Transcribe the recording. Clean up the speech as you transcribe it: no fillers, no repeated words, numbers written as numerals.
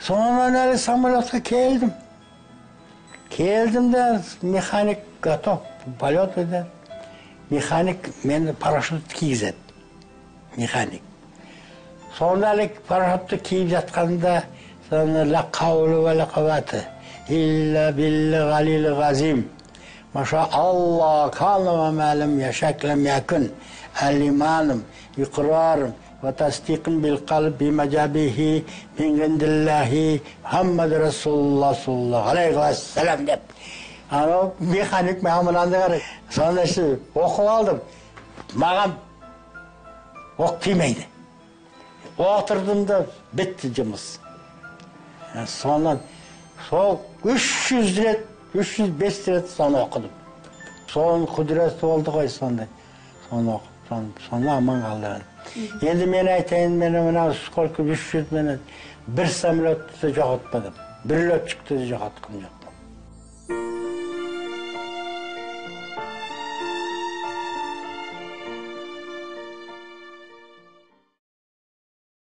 Sonra öyle самолетқа келдім. Келдім de mexanik готов, полет еді. Mexanik meni парашют кигізеді. Mexanik. Sonra әлі парашютті киіп жатқанда, sonra ла қаулы ва ла қуввата илля билли ғалил ғазим. Маша Алла кана ва мәлім яшак лам якун. Алиманым, иқрарым, ва тасдиқым бил қалб бимаджабихи мин гиндиллахи Muhammad Rasulullah sallallahu aleyhi ve sellem деп. Ана mexanik мағамыланды қарай. Sonra оқып алдым. Маған оқ тимейді. Отырдым да бітті жұмыс. Сонан сол 300 рет, 305 рет соны оқыдым. Соның құдіреті болды ғой сондай. Соны оқып, соны аман қалды. Енді мен айтайын, мен мына сколько 300 минут бір самолетті жоғалтпадым. Бір летчикті жоғалтқым жоқ.